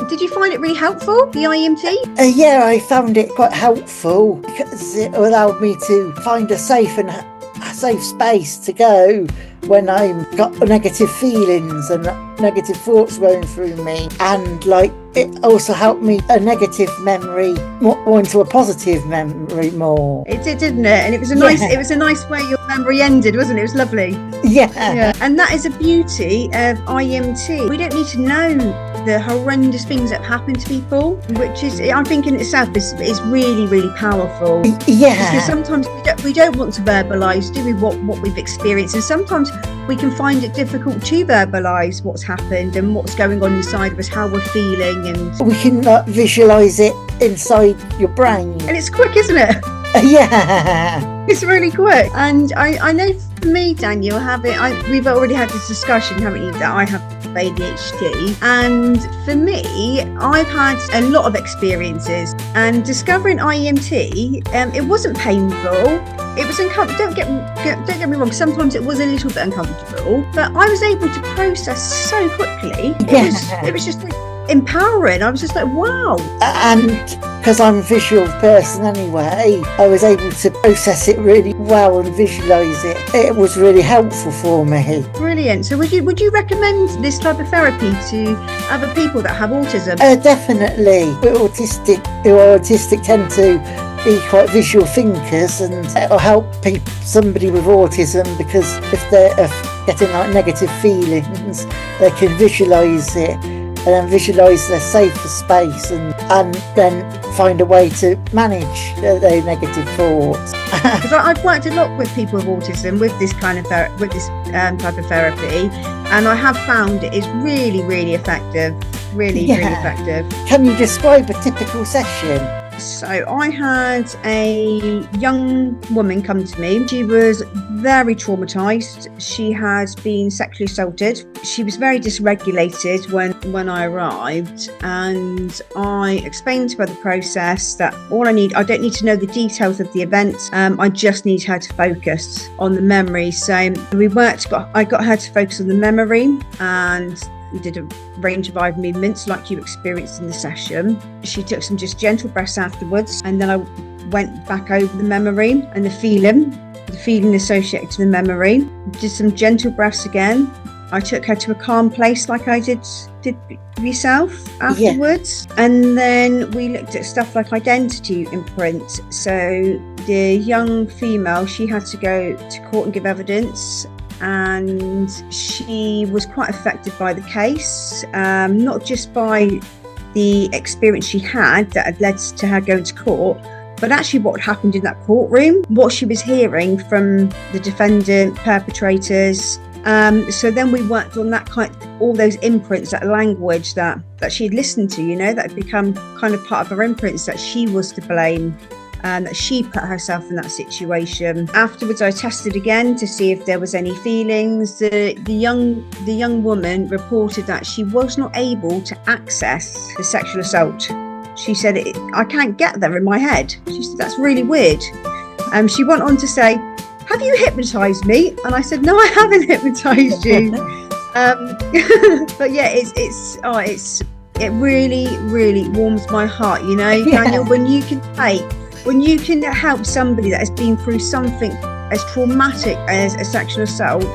Did you find it really helpful, the IMT? Yeah, I found it quite helpful because it allowed me to find a safe space to go when I've got negative feelings and negative thoughts going through me, and it also helped me a negative memory more into a positive memory more. It did, didn't it? And it was a nice way your memory ended, wasn't it? It was lovely. Yeah. And that is a beauty of IMT. We don't need to know the horrendous things that happen to people, which is, I think in itself is really, really powerful. Yeah. Because sometimes we don't want to verbalise, do we, what we've experienced, and sometimes we can find it difficult to verbalise what's happened and what's going on inside of us, how we're feeling, and we can visualise it inside your brain. And it's quick, isn't it? Yeah. It's really quick. And I know for me, Daniel, we've already had this discussion, haven't you, that I have ADHD. And for me, I've had a lot of experiences, and discovering IMT, it wasn't painful. It was uncomfortable. Don't get me wrong. Sometimes it was a little bit uncomfortable, but I was able to process so quickly. It was just like empowering. I was just like, wow. And because I'm a visual person anyway, I was able to process it really well and visualise it. It was really helpful for me. Brilliant. So would you recommend this type of therapy to other people that have autism? Definitely. Autistic tend to be quite visual thinkers, and it'll help somebody with autism, because if they're getting negative feelings, they can visualise it and then visualise their safer space, and then find a way to manage their negative thoughts. Because I've worked a lot with people with autism with this kind of type of therapy, and I have found it is really, really effective. Really effective. Can you describe a typical session? So I had a young woman come to me. She was very traumatised. She had been sexually assaulted. She was very dysregulated when I arrived, and I explained to her the process that I don't need to know the details of the event. I just need her to focus on the memory. So I got her to focus on the memory, and we did a range of eye movements like you experienced in the session. She took some just gentle breaths afterwards, and then I went back over the memory and the feeling associated to the memory. Did some gentle breaths again. I took her to a calm place like I did yourself afterwards. Yeah. And then we looked at stuff like identity imprint. So the young female, she had to go to court and give evidence, and she was quite affected by the case, not just by the experience she had that had led to her going to court, but actually what happened in that courtroom, what she was hearing from the defendant, perpetrators. So then we worked on that all those imprints, that language that she had listened to, that had become kind of part of her imprints, that she was to blame, and that she put herself in that situation. Afterwards, I tested again to see if there was any feelings. The young woman reported that she was not able to access the sexual assault. She said, I can't get there in my head. She said, that's really weird. She went on to say, have you hypnotised me? And I said, no, I haven't hypnotised you. But yeah, it really, really warms my heart, Daniel, when you can help somebody that has been through something as traumatic as a sexual assault,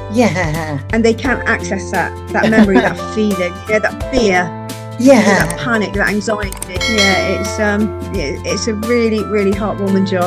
and they can't access that memory, that feeling, that fear, that panic, that anxiety. It's a really, really heartwarming job.